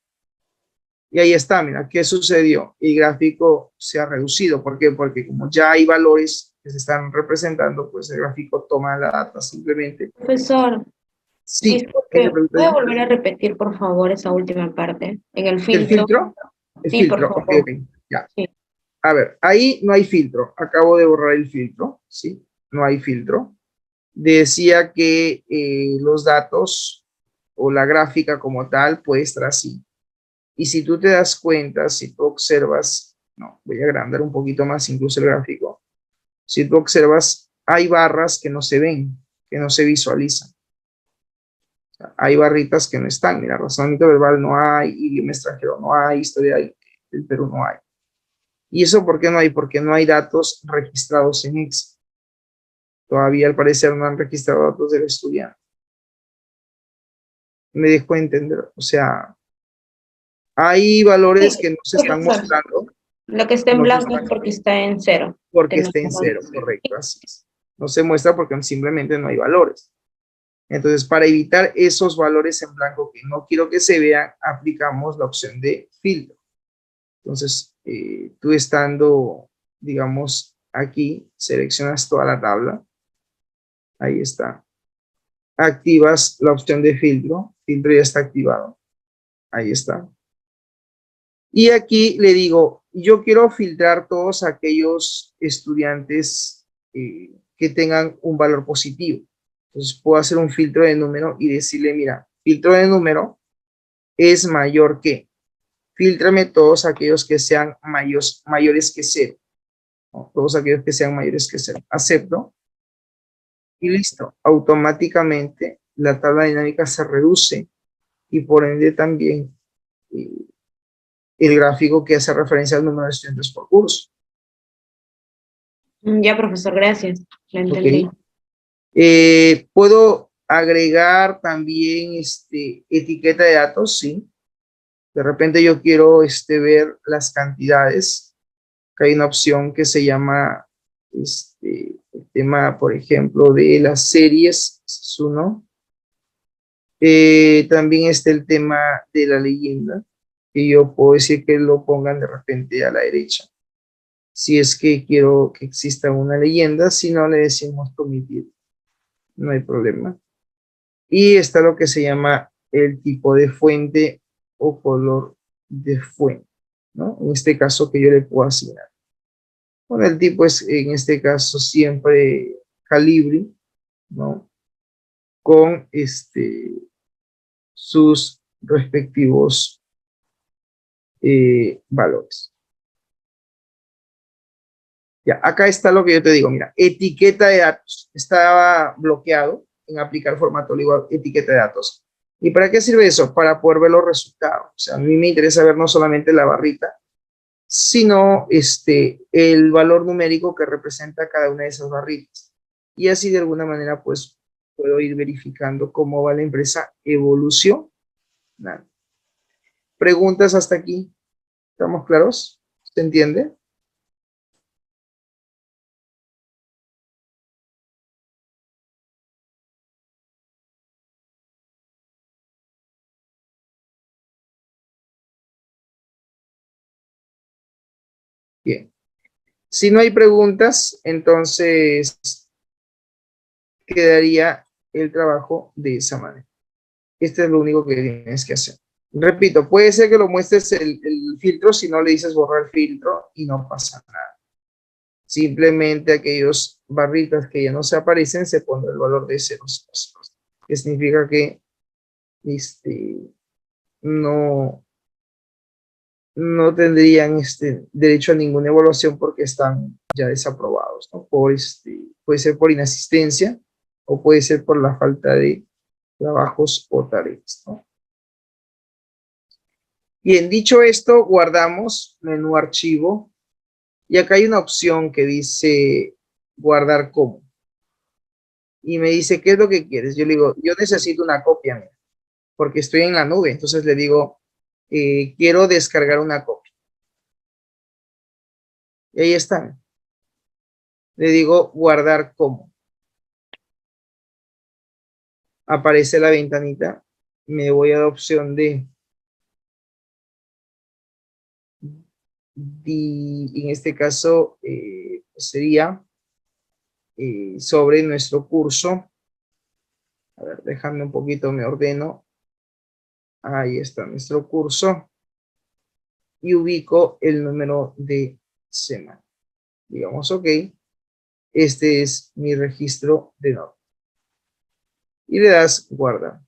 Y ahí está, mira, ¿qué sucedió? El gráfico se ha reducido. ¿Por qué? Porque como ya hay valores que se están representando, pues el gráfico toma la data simplemente. Profesor, Sí. disculpe, ¿puede volver a repetir, por favor, esa última parte? En el filtro. ¿El filtro? El sí, filtro, por favor. ok, ya. Sí. A ver, ahí no hay filtro. Acabo de borrar el filtro, ¿sí? No hay filtro. Decía que los datos o la gráfica como tal puede estar así. Y si tú te das cuenta, si tú observas, no, voy a agrandar un poquito más incluso el gráfico. Si tú observas, hay barras que no se ven, que no se visualizan. O sea, hay barritas que no están. Mira, razonamiento verbal no hay, idioma extranjero no hay, historia del Perú no hay. ¿Y eso por qué no hay? Porque no hay datos registrados en Excel. Todavía al parecer no han registrado datos del estudiante. Me dejo entender. O sea, hay valores Sí, que no se están profesor. mostrando. Lo que está en No se blanco es están, porque está en 0. porque que no está en está 0, correcto, así es. No se muestra porque simplemente no hay valores. Entonces, para evitar esos valores en blanco que no quiero que se vean, aplicamos la opción de filtro. Entonces, tú estando, digamos, aquí, seleccionas toda la tabla. Ahí está. Activas la opción de filtro. Filtro ya está activado. Ahí está. Y aquí le digo, yo quiero filtrar todos aquellos estudiantes que tengan un valor positivo. Entonces puedo hacer un filtro de número y decirle, mira, filtro de número es mayor que. Fíltrame todos aquellos que sean mayores que 0. ¿No? Todos aquellos que sean mayores que 0. Acepto. Y listo. Automáticamente la tabla dinámica se reduce y por ende también el gráfico que hace referencia al número de estudiantes por curso. Ya, profesor, gracias. Lo entendí. Okay. Puedo agregar también etiqueta de datos, sí. De repente yo quiero ver las cantidades. Que hay una opción que se llama el tema, por ejemplo, de las series, es uno. También está el tema de la leyenda, que yo puedo decir que lo pongan de repente a la derecha. Si es que quiero que exista una leyenda, si no le decimos omitir, no hay problema. Y está lo que se llama el tipo de fuente o color de fuente, ¿no? En este caso que yo le puedo asignar. Bueno, el tipo es en este caso siempre calibre, ¿no? Con sus respectivos valores. Ya, acá está lo que yo te digo, mira, etiqueta de datos. Estaba bloqueado en aplicar formato igual etiqueta de datos. ¿Y para qué sirve eso? Para poder ver los resultados. O sea, a mí me interesa ver no solamente la barrita, sino el valor numérico que representa cada una de esas barritas. Y así de alguna manera, pues, puedo ir verificando cómo va la empresa evolución. ¿Preguntas hasta aquí? ¿Estamos claros? ¿Se entiende? Bien. Si no hay preguntas, entonces quedaría el trabajo de esa manera. Este es lo único que tienes que hacer. Repito, puede ser que lo muestres el filtro si no le dices borrar filtro y no pasa nada. Simplemente aquellos barritas que ya no se aparecen se pone el valor de 0, que significa que no, no tendrían derecho a ninguna evaluación porque están ya desaprobados, ¿no? Puede ser por inasistencia o puede ser por la falta de trabajos o tareas, ¿no? Bien, dicho esto, guardamos menú archivo y acá hay una opción que dice guardar como. Y me dice, ¿qué es lo que quieres? Yo le digo, yo necesito una copia, mira, porque estoy en la nube. Entonces le digo, quiero descargar una copia. Y ahí está. Le digo, guardar como. Aparece la ventanita. Me voy a la opción de en este caso sería sobre nuestro curso. A ver, déjame un poquito, me ordeno. Ahí está nuestro curso. Y ubico el número de semana. Digamos, ok. Este es mi registro de nota. Y le das guardar.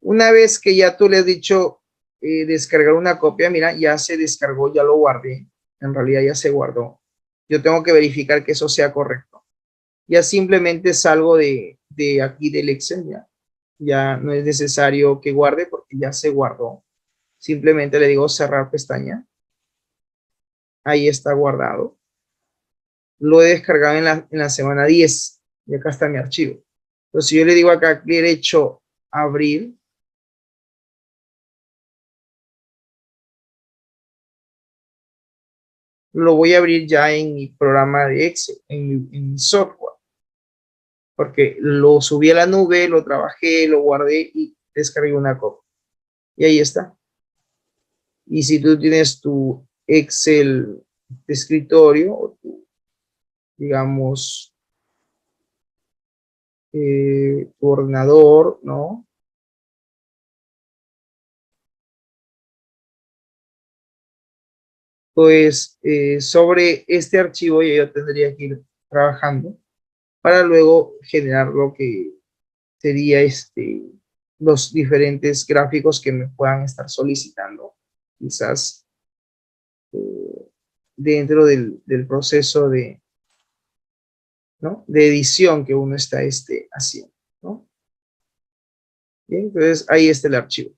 Una vez que ya tú le has dicho descargar una copia, mira, ya se descargó, ya lo guardé. En realidad ya se guardó. Yo tengo que verificar que eso sea correcto. Ya simplemente salgo de aquí del Excel, ya no es necesario que guarde porque ya se guardó. Simplemente le digo cerrar pestaña. Ahí está guardado. Lo he descargado en la semana 10 y acá está mi archivo. Entonces, si yo le digo acá clic derecho abrir, lo voy a abrir ya en mi programa de Excel, en mi software, porque lo subí a la nube, lo trabajé, lo guardé y descargué una copia. Y ahí está. Y si tú tienes tu Excel de escritorio, o tu, digamos, tu ordenador, ¿no? Pues sobre este archivo yo tendría que ir trabajando para luego generar lo que sería los diferentes gráficos que me puedan estar solicitando, quizás dentro del proceso de, ¿no? de edición que uno está haciendo, ¿no? Bien, entonces ahí está el archivo.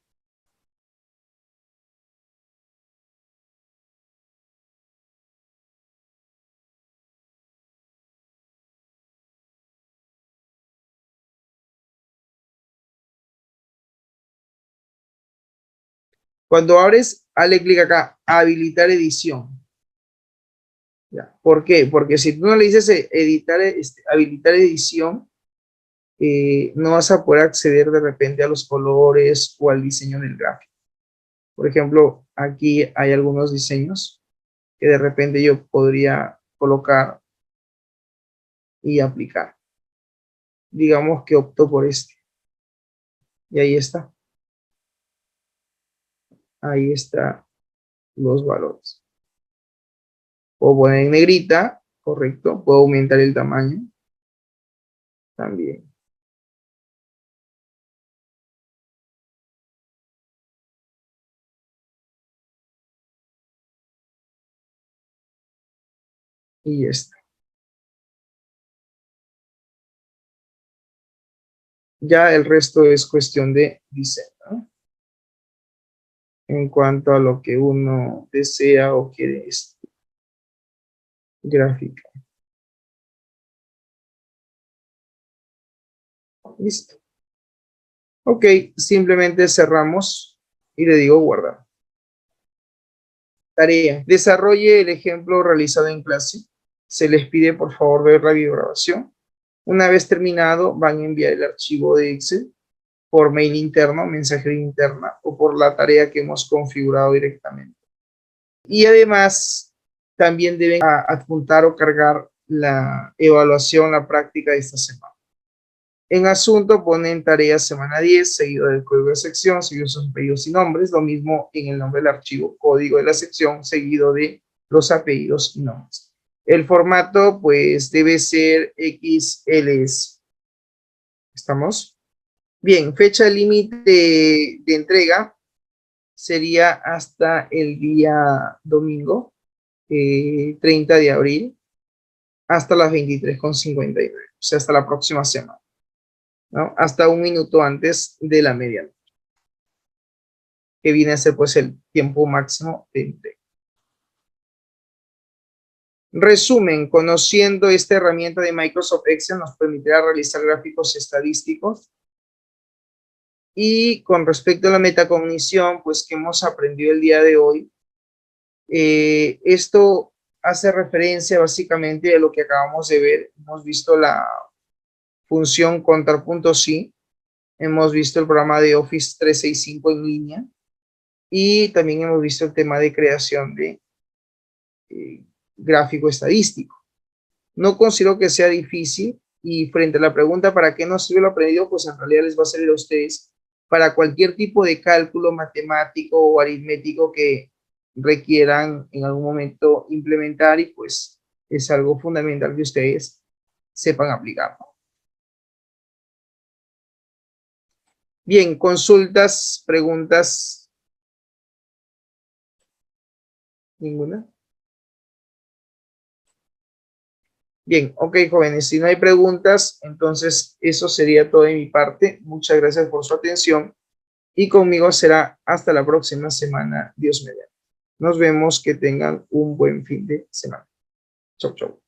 Cuando abres, dale clic acá, habilitar edición. ¿Ya? ¿Por qué? Porque si tú no le dices habilitar edición, no vas a poder acceder de repente a los colores o al diseño del gráfico. Por ejemplo, aquí hay algunos diseños que de repente yo podría colocar y aplicar. Digamos que opto por este. Y ahí está. Ahí están los valores. Puedo poner en negrita, correcto. Puedo aumentar el tamaño también. Y ya está. Ya el resto es cuestión de diseño, ¿no? En cuanto a lo que uno desea o quiere gráfica. Listo. Ok, simplemente cerramos y le digo guardar. Tarea. Desarrolle el ejemplo realizado en clase. Se les pide por favor ver la videograbación. Una vez terminado, van a enviar el archivo de Excel por mail interno, mensajería interna o por la tarea que hemos configurado directamente. Y además, también deben adjuntar o cargar la evaluación, la práctica de esta semana. En asunto ponen tarea semana 10, seguido del código de sección, seguido de sus apellidos y nombres, lo mismo en el nombre del archivo, código de la sección, seguido de los apellidos y nombres. El formato, pues, debe ser XLS. ¿Estamos? Bien, fecha límite de entrega sería hasta el día domingo, 30 de abril, hasta las 23:59, o sea, hasta la próxima semana, ¿no? Hasta un minuto antes de la medianoche, que viene a ser pues el tiempo máximo de entrega. Resumen, conociendo esta herramienta de Microsoft Excel nos permitirá realizar gráficos estadísticos. Y con respecto a la metacognición, pues que hemos aprendido el día de hoy, esto hace referencia básicamente a lo que acabamos de ver. Hemos visto la función contar.c, hemos visto el programa de Office 365 en línea y también hemos visto el tema de creación de gráfico estadístico. No considero que sea difícil y frente a la pregunta ¿para qué nos sirve lo aprendido? Pues en realidad les va a servir a ustedes para cualquier tipo de cálculo matemático o aritmético que requieran en algún momento implementar, y pues es algo fundamental que ustedes sepan aplicar. Bien, consultas, preguntas. ¿Ninguna? Bien, ok, jóvenes, si no hay preguntas, entonces eso sería todo de mi parte. Muchas gracias por su atención y conmigo será hasta la próxima semana, Dios mediante. Nos vemos, que tengan un buen fin de semana. Chau, chau.